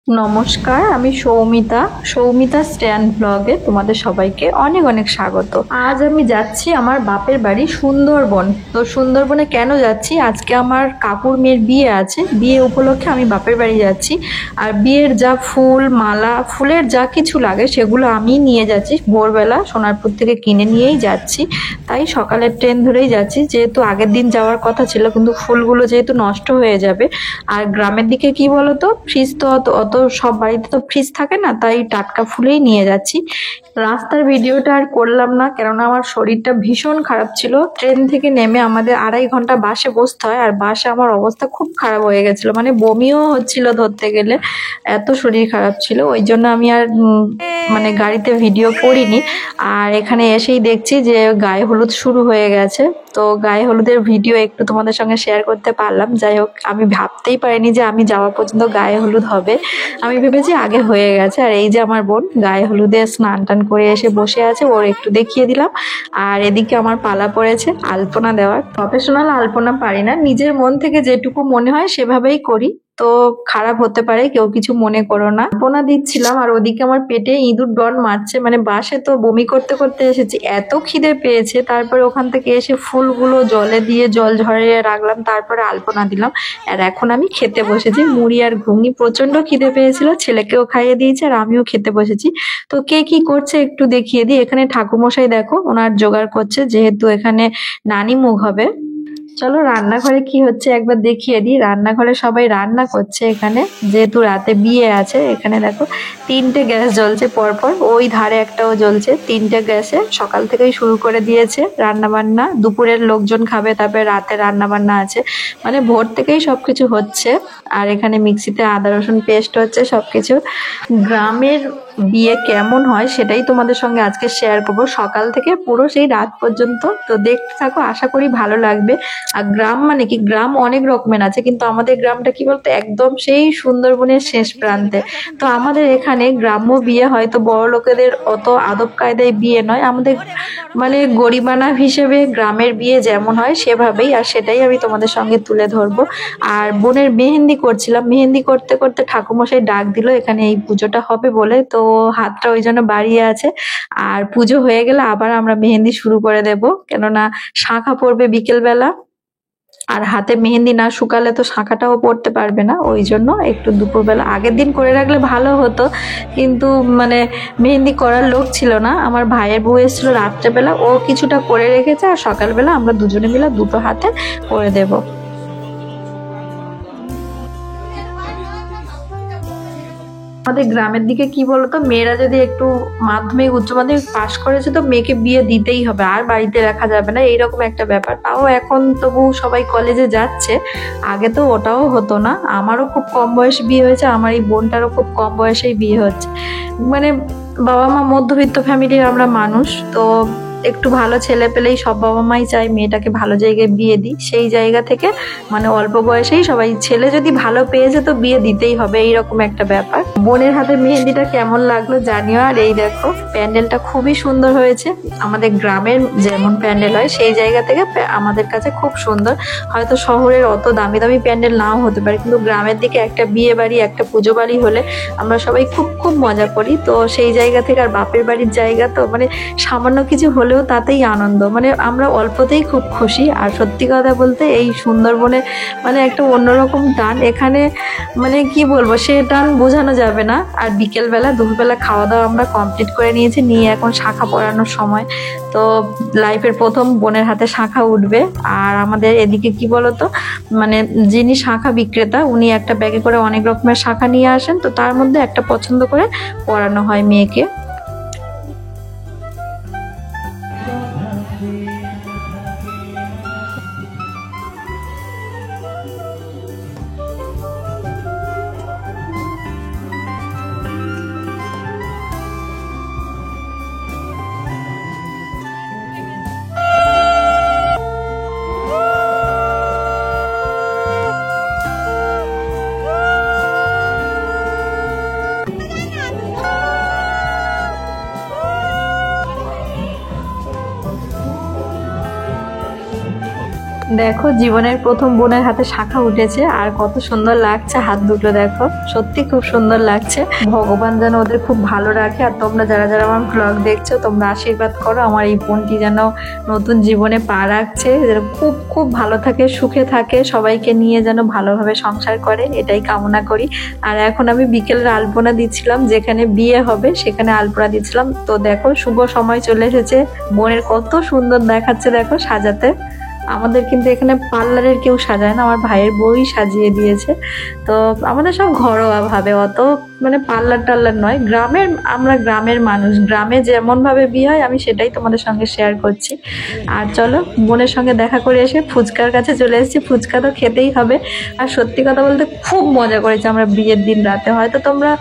নমস্কার, আমি সৌমিতা স্ট্যান্ড ব্লগে তোমাদের সবাইকে অনেক অনেক স্বাগত। আজ আমি যাচ্ছি আমার বাপের বাড়ি সুন্দরবন। তো সুন্দরবনে কেন যাচ্ছি? আজকে আমার কাকুর মেয়ের বিয়ে আছে, বিয়ে উপলক্ষে আমি বাপের বাড়ি যাচ্ছি। আর বিয়ের যা ফুল মালা ফুলের যা কিছু লাগে সেগুলো আমি নিয়ে যাচ্ছি, ভোরবেলা সোনারপুর থেকে কিনে নিয়েই যাচ্ছি। তাই সকালের ট্রেন ধরেই যাচ্ছি, যেহেতু আগের দিন যাওয়ার কথা ছিল, কিন্তু ফুলগুলো যেহেতু নষ্ট হয়ে যাবে। আর গ্রামের দিকে কি বলতো, ফ্রিজ তো অত অত সব বাড়িতে তো ফ্রিজ থাকে না, তাই টাটকা ফুলেই নিয়ে যাচ্ছি। রাস্তার ভিডিওটা আর করলাম না, কেননা আমার শরীরটা ভীষণ খারাপ ছিল। ট্রেন থেকে নেমে আমাদের 2.5 ঘন্টা বাসে বসতে হয়, আর বাসে আমার অবস্থা খুব খারাপ হয়ে গেছিল, মানে বমিও হচ্ছিল ধরতে গেলে, এত শরীর খারাপ ছিল। ওই জন্য আমি আর মানে গাড়িতে ভিডিও করিনি। আর এখানে এসেই দেখছি যে গায়ে হলুদ শুরু হয়ে গেছে। তো গায়ে হলুদের ভিডিও একটু তোমাদের সঙ্গে শেয়ার করতে পারলাম। যাই হোক, আমি ভাবতেই পারিনি যে আমি যাওয়া পর্যন্ত গায়ে হলুদ হবে। আমি ভেবেছি আগে হয়ে গেছে। আর এই যে আমার বোন গায়ে হলুদে স্নান টান করে এসে বসে আছে, ওর একটু দেখিয়ে দিলাম। আর এদিকে আমার পালা পড়েছে আলপনা দেওয়ার। প্রফেশনাল আলপনা পারি না, নিজের মন থেকে যেটুকু মনে হয় সেভাবেই করি। তো খারাপ হতে পারে, কেউ কিছু মনে করো না। আলপনা দিচ্ছিলাম আর ওদিকে আমার পেটে ইঁদুর ডন মারছে, মানে বাসে তো বমি করতে করতে এসেছি, এত খিদে পেয়েছে। তারপরে ওখান থেকে এসে ফুলগুলো জলে দিয়ে জল ঝরিয়ে রাখলাম, তারপরে আলপনা দিলাম। আর এখন আমি খেতে বসেছি মুড়ি আর ঘুগনি। প্রচন্ড খিদে পেয়েছিল, ছেলেকেও খাইয়ে দিয়েছে আর আমিও খেতে বসেছি। তো কে কি করছে একটু দেখিয়ে দিই। এখানে ঠাকুরমশাই দেখো ওনার জোগাড় করছে, যেহেতু এখানে নানি মুখ হবে। চলো রান্নাঘরে কি হচ্ছে একবার দেখিয়ে দিই। রান্নাঘরে সবাই রান্না করছে এখানে, যেহেতু রাতে বিয়ে আছে। এখানে দেখো 3টে গ্যাস জ্বলছে পরপর, ওই ধারে একটাও জ্বলছে। 3টে গ্যাসে সকাল থেকেই শুরু করে দিয়েছে রান্না বান্না। দুপুরের লোকজন খাবে, তারপরে রাতে রান্না বান্না আছে, মানে ভোর থেকেই সবকিছু হচ্ছে। আর এখানে মিক্সিতে আদা রসুন পেস্ট হচ্ছে সবকিছু। গ্রামের বিয়ে কেমন হয় সেটাই তোমাদের সঙ্গে আজকে শেয়ার করবো, সকাল থেকে পুরো সেই রাত পর্যন্ত। তো দেখতে থাকো, আশা করি ভালো লাগবে। আর গ্রাম মানে কি, গ্রাম অনেক রকমের আছে, কিন্তু আমাদের গ্রামটা কি বলতো, একদম সেই সুন্দরবনের শেষ প্রান্তে। তো আমাদের এখানে গ্রাম্য বিয়ে হয়তো বড় লোকেদের অত আদব কায়দায় বিয়ে নয়, আমাদের মানে গরিবানা হিসেবে গ্রামের বিয়ে যেমন হয় সেভাবেই। আর সেটাই আমি তোমাদের সঙ্গে তুলে ধরবো। আর বোনের মেহেন্দি করছিলাম, মেহেন্দি করতে করতে ঠাকুমশাই ডাক দিল এখানে এই পুজোটা হবে বলে, তো হাতটা ওই জন্য বাড়িয়ে আছে। আর পুজো হয়ে গেলে আবার আমরা মেহেন্দি শুরু করে দেব, কেননা শাঁখা পড়বে বিকেল বেলা। আর হাতে মেহেন্দি না শুকালে তো শাঁখাটাও পড়তে পারবে না, ওই জন্য একটু দুপুরবেলা আগের দিন করে রাখলে ভালো হতো। কিন্তু মানে মেহেন্দি করার লোক ছিল না, আমার ভাইয়ের বউ এসেছিল রাত্রেবেলা, ও কিছুটা করে রেখেছে। আর সকালবেলা আমরা দুজনে মিলে দুটো হাতে করে দেব। আমাদের গ্রামের দিকে কি বলতো, মেয়েরা যদি একটু মাধ্যমিক উচ্চ মাধ্যমিক পাশ করেছে তো মেয়েকে বিয়ে দিতেই হবে, আর বাড়িতে রাখা যাবে না, এইরকম একটা ব্যাপার। তাও এখন তবু সবাই কলেজে যাচ্ছে, আগে তো ওটাও হতো না। আমারও খুব কম বয়সে বিয়ে হয়েছে, আমার এই বোনটারও খুব কম বয়সেই বিয়ে হচ্ছে। মানে বাবা মা মধ্যবিত্ত ফ্যামিলির আমরা মানুষ, তো একটু ভালো ছেলে পেলেই সব বাবা মাই চায় মেয়েটাকে ভালো জায়গায় বিয়ে দিই। সেই জায়গা থেকে মানে অল্প বয়সেই সবাই, ছেলে যদি ভালো পেয়েছে তো বিয়ে দিতেই হবে, এইরকম একটা ব্যাপার। বোনের হাতে মেহেন্দিটা কেমন লাগলো জানিও। আর এই দেখো প্যান্ডেলটা খুবই সুন্দর হয়েছে, আমাদের গ্রামের যেমন প্যান্ডেল হয় সেই জায়গা থেকে আমাদের কাছে খুব সুন্দর। হয়তো শহরের অত দামি দামি প্যান্ডেল নাও হতে পারে, কিন্তু গ্রামের দিকে একটা বিয়ে বাড়ি একটা পুজো বাড়ি হলে আমরা সবাই খুব খুব মজা করি। তো সেই জায়গা থেকে, আর বাপের বাড়ির জায়গা তো মানে সামান্য কিছু হলেও তাতেই আনন্দ, মানে আমরা অল্পতেই খুব খুশি। আর সত্যি কথা বলতে এই সুন্দরবনে মানে একটা অন্যরকম টান এখানে, মানে কি বলবো, সে টান বোঝানো যাবে না। আর বিকেলবেলা দুপুরবেলা খাওয়া দাওয়া আমরা কমপ্লিট করে নিয়েছি, নিয়ে এখন শাঁখা পরানোর সময়। তো লাইফের প্রথম বোনের হাতে শাঁখা উঠবে। আর আমাদের এদিকে কি বলতো, মানে যিনি শাঁখা বিক্রেতা উনি একটা ব্যাগে করে অনেক রকমের শাঁখা নিয়ে আসেন, তো তার মধ্যে একটা পছন্দ করে পরানো হয় মেয়েকে। দেখো জীবনের প্রথম বোনের হাতে শাখা উঠেছে, আর কত সুন্দর লাগছে হাত দুটো, দেখো সত্যি খুব সুন্দর লাগছে। ভগবান যেন ওদের খুব ভালো রাখে। আর তোমরা যারা যারা আমার ব্লগ দেখছো তোমরা আশীর্বাদ করো আমার এই বোনটি যেন নতুন জীবনে পা রাখছে, যেন খুব খুব ভালো থাকে, সুখে থাকে, সবাইকে নিয়ে যেন ভালোভাবে সংসার করে, এটাই কামনা করি। আর এখন আমি বিকেলের আলপনা দিচ্ছিলাম, যেখানে বিয়ে হবে সেখানে আলপনা দিচ্ছিলাম। তো দেখো শুভ সময় চলে এসেছে, বোনের কত সুন্দর দেখাচ্ছে দেখো সাজাতে। আমাদের কিন্তু এখানে পার্লারের কেউ সাজায় না, আমার ভাইয়ের বউই সাজিয়ে দিয়েছে। তো আমাদের সব ঘরোয়া ভাবে, অত মানে পার্লার টার্লার নয়। আমরা গ্রামের মানুষ, গ্রামে যেমন ভাবে বিয়ে হয় আমি সেটাই তোমাদের সঙ্গে শেয়ার করছি। আর চলো বোনের সঙ্গে দেখা করে এসে ফুচকার কাছে চলে এসেছি, ফুচকা তো খেতেই হবে। আর সত্যি কথা বলতে খুব মজা করেছি আমরা বিয়ের দিন রাতে। হয়তো তোমরা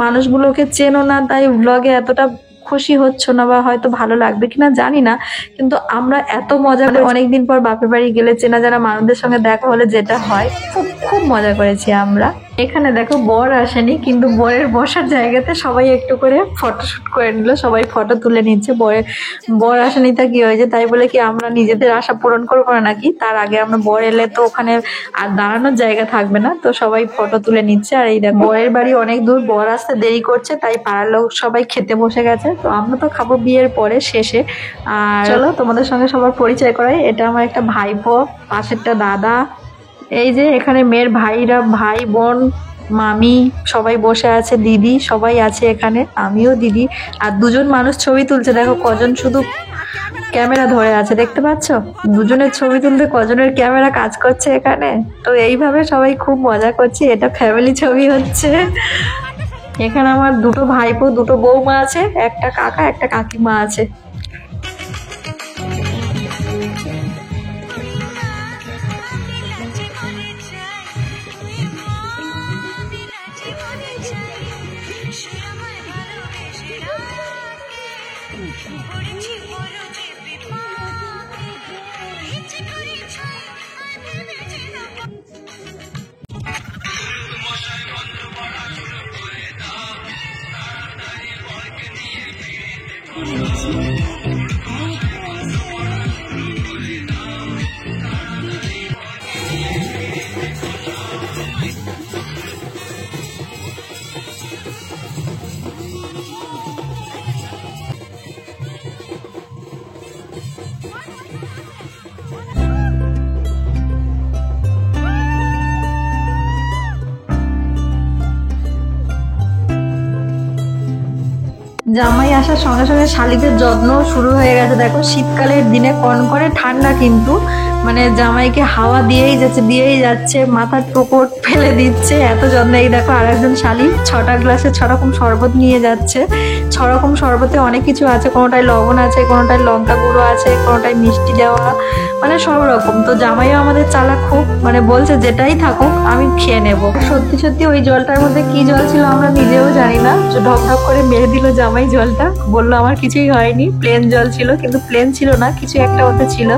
মানুষগুলোকে চেনো না তাই ব্লগে এতটা খুশি হচ্ছ না, বা হয়তো ভালো লাগবে কিনা জানি না, কিন্তু আমরা এত মজা করে অনেকদিন পর বাপের বাড়ি গেলে চেনা জানা মানুষদের সঙ্গে দেখা হলে যেটা হয়, খুব খুব মজা করেছি আমরা। এখানে দেখো বর আসেনি, কিন্তু বরের বসার জায়গাতে সবাই একটু করে ফটোশুট করে নিল, সবাই ফটো তুলে নিচ্ছে। বর আসেনি তা কি হয়েছে, তাই বলে কি আমরা নিজেদের আশা পূরণ করবো না নাকি? তার আগে আমরা বর এলে তো ওখানে আর দাঁড়ানোর জায়গা থাকবে না, তো সবাই ফটো তুলে নিচ্ছে। আর এই দেখো বরের বাড়ি অনেক দূর, বর আসতে দেরি করছে, তাই পাড়ার লোক সবাই খেতে বসে গেছে। তো আমরা তো খাবো বিয়ের পরে শেষে। আর চলো তোমাদের সঙ্গে সবার পরিচয় করাই, এটা আমার একটা ভাইপো, পাশেরটা দাদা। এই যে এখানে মেয়ের ভাইরা, ভাই বোন মামি সবাই বসে আছে, দিদি সবাই আছে এখানে, আমিও দিদি। আর দুজন মানুষ ছবি তুলছে, দেখো কজন শুধু ক্যামেরা ধরে আছে, দেখতে পাচ্ছ? দুজনের ছবি তুলতে কজনের ক্যামেরা কাজ করছে এখানে। তো এইভাবে সবাই খুব মজা করছে, এটা ফ্যামিলি ছবি হচ্ছে। এখানে আমার দুটো ভাইপো, দুটো বৌমা আছে, একটা কাকা একটা কাকিমা আছে। জামাই আসার সঙ্গে সঙ্গে শালিদের যত্ন শুরু হয়ে গেছে। দেখো শীতকালের দিনে কনকনে ঠান্ডা, কিন্তু মানে জামাইকে হাওয়া দিয়েই যাচ্ছে, মাথার টোপর ফেলে দিচ্ছে, এত যত্ন। এই দেখো আর একজন শালি 6টা গ্লাসে 6 রকম শরবত নিয়ে যাচ্ছে। 6 রকম শরবতে অনেক কিছু আছে, কোনোটায় লবণ আছে, কোনোটায় লঙ্কা গুঁড়ো আছে, কোনোটায় মিষ্টি দেওয়া, মানে সব রকম। তো জামাইও আমাদের চালাক খুব, মানে বলছে যেটাই থাকুক আমি খেয়ে নেব। সত্যি সত্যি ওই জলটার মধ্যে কি জল ছিল আমরা নিজেও জানি না, ঢক ঢক করে মেরে দিল জামাই জলটা, বললো আমার কিছুই হয়নি, প্লেন জল ছিল। কিন্তু প্লেন ছিল না, কিছু একটা ওতে ছিল।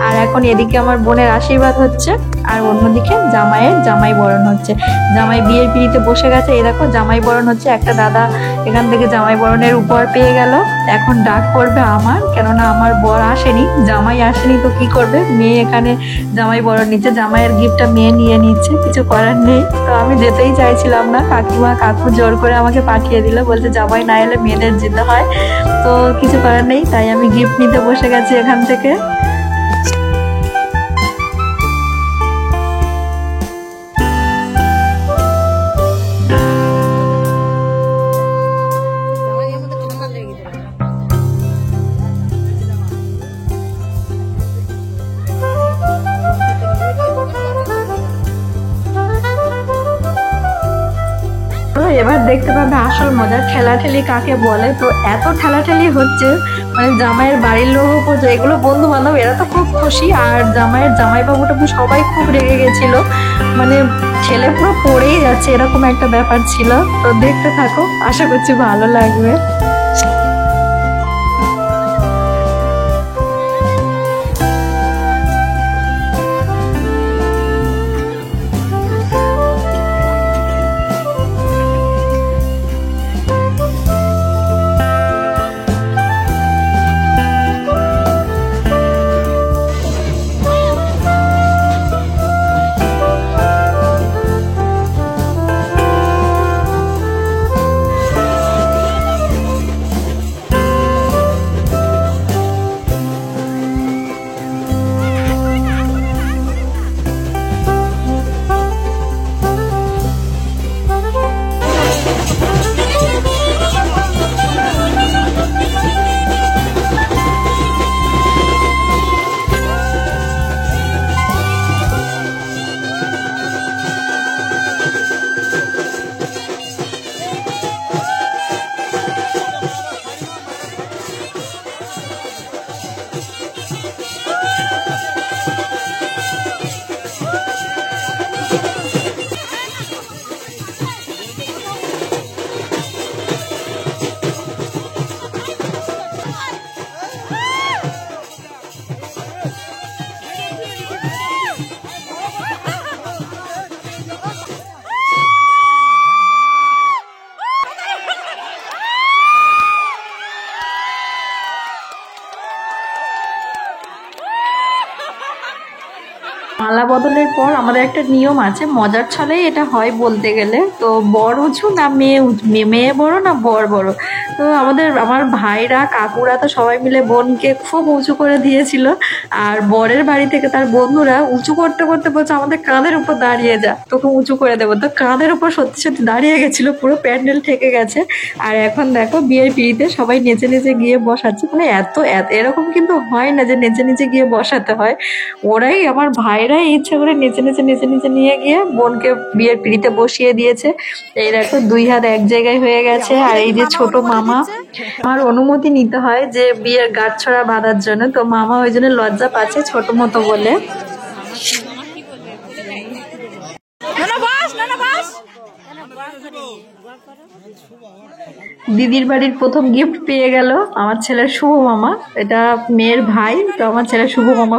আর এখন এদিকে আমার বোনের আশীর্বাদ হচ্ছে, আর অন্যদিকে জামাইয়ের জামাই বরণ হচ্ছে। জামাই বিয়ের পিড়িতে বসে গেছে, এই দেখো জামাই বরণ হচ্ছে। একটা দাদা এখান থেকে জামাই বরণের উপহার পেয়ে গেল, এখন ডাক করবে আমার, কেননা আমার বর আসেনি, জামাই আসেনি, তো কি করবে, মেয়ে এখানে জামাই বরণ নিচ্ছে, জামাইয়ের গিফটটা মেয়ে নিয়ে নিচ্ছে, কিছু করার নেই। তো আমি যেতেই চাইছিলাম না, কাকিমা কাকু জোর করে আমাকে পাঠিয়ে দিল, বলছে জামাই না এলে মেয়েদের যেতে হয়। তো কিছু করার নেই, তাই আমি গিফট নিতে বসে গেছি এখান থেকে। এবার দেখতে পাবে আসল মজা, ঠেলাঠেলি কাকে বলে। তো এত ঠেলাঠেলি হচ্ছে, মানে জামাইয়ের বাড়ির লোক, এগুলো বন্ধু বান্ধব, এরা তো খুব খুশি, আর জামাইয়ের জামাইবাবু টাবু সবাই খুব রেগে গেছিল, মানে ছেলে পুরো পড়েই যাচ্ছে, এরকম একটা ব্যাপার ছিল। তো দেখতে থাকো, আশা করছি ভালো লাগবে। মালা বদলের পর আমাদের একটা নিয়ম আছে, মজার ছলেই এটা হয় বলতে গেলে। তো বর উঁচু না মেয়ে মেয়ে বড় না বর বড়, তো আমার ভাইরা কাকুরা তো সবাই মিলে বোনকে খুব উঁচু করে দিয়েছিল। আর বরের বাড়ি থেকে তার বন্ধুরা উঁচু করতে করতে বলছে আমাদের কাঁধের উপর দাঁড়িয়ে যা, তোকে উঁচু করে দেবো। তো কাঁধের উপর সত্যি সত্যি দাঁড়িয়ে গেছিল, পুরো প্যান্ডেল ঠেকে গেছে। আর এখন দেখো বিয়ের পিড়িতে সবাই নেচে নেচে গিয়ে বসাচ্ছে। মানে এত এরকম কিন্তু হয় না যে নেচে নেচে গিয়ে বসাতে হয়, ওরাই আমার ভাইরাই ইচ্ছা করে নেচে নেচে নেচে নেচে নিয়ে গিয়ে বোনকে বিয়ের পিড়িতে বসিয়ে দিয়েছে। এই দেখো 2 হাত এক জায়গায় হয়ে গেছে। আর এই যে ছোট মামা, আমার অনুমতি নিতে হয় যে বিয়ের গাঁটছড়া বাঁধার জন্য, তো মামা ওই জন্য লজ্জা পাচ্ছে ছোট মতো বলে। দিদির বাড়ির প্রথম গিফট পেয়ে গেল আমার ছেলের শুভ মামা, এটা মেয়ের ভাই। তো আমার ছেলে শুভ মামা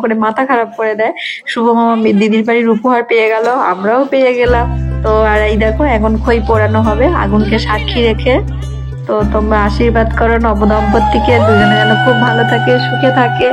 করে মাথা খারাপ করে দেয়। শুভ মামা দিদির বাড়ির উপহার পেয়ে গেল, আমরাও পেয়ে গেলাম। তো আর এই দেখো এখন খই পোড়ানো হবে আগুনকে সাক্ষী রেখে। তো তোমরা আশীর্বাদ করো নবদম্পতিকে, দুজনে যেন খুব ভালো থাকে, সুখে থাকে।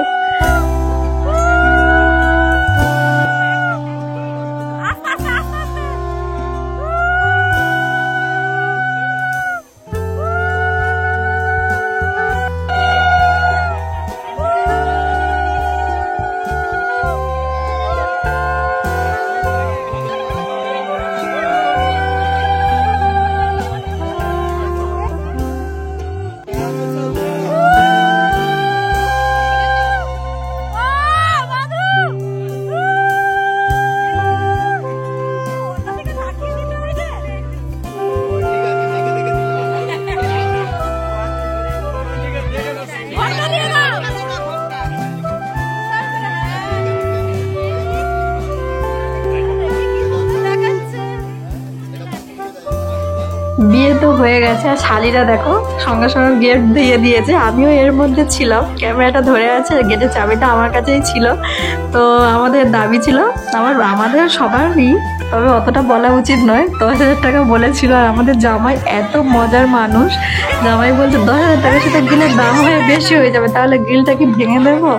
বিয়ে তো হয়ে গেছে, আর শালিরা দেখো সঙ্গে সঙ্গে গেট দিয়ে দিয়েছে। আমিও এর মধ্যে ছিলাম, ক্যামেরাটা ধরে আছে, গেটের চাবিটা আমার কাছেই ছিল। তো আমাদের দাবি ছিল, আমাদের সবারই, তবে অতটা বলা উচিত নয়, 10,000 টাকা বলেছিল। আর আমাদের জামাই এত মজার মানুষ, জামাই বলছে 10,000 টাকার সাথে গিলের দাম হয়ে বেশি হয়ে যাবে, তাহলে গিলটা কি ভেঙে দেবো?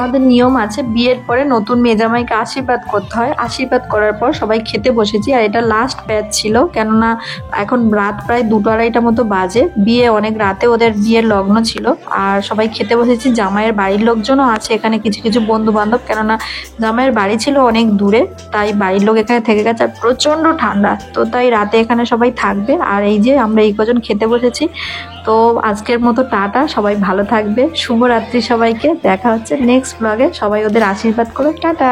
আমাদের নিয়ম আছে বিয়ের পরে নতুন মেজামাইকে আশীর্বাদ করতে হয়। আশীর্বাদ করার পর সবাই খেতে বসেছি। আর এটা লাস্ট ব্যাচ ছিল, কেননা এখন রাত প্রায় 2-2:30 মতো বাজে, বিয়ে অনেক রাতে ওদের বিয়ের লগ্ন ছিল। আর সবাই খেতে বসেছি, জামাইয়ের বাড়ির লোকজনও আছে এখানে, কিছু কিছু বন্ধু বান্ধব, কেননা জামাইয়ের বাড়ি ছিল অনেক দূরে, তাই বাড়ির লোক এখানে থেকে গেছে। আর প্রচণ্ড ঠান্ডা, তো তাই রাতে এখানে সবাই থাকবে। আর এই যে আমরা এই কজন খেতে বসেছি। তো আজকের মতো টাটা, সবাই ভালো থাকবে, শুভরাত্রি সবাইকে, দেখা হচ্ছে নেক্সট ব্লগে। সবাই ওদের আশীর্বাদ করো, টাটা।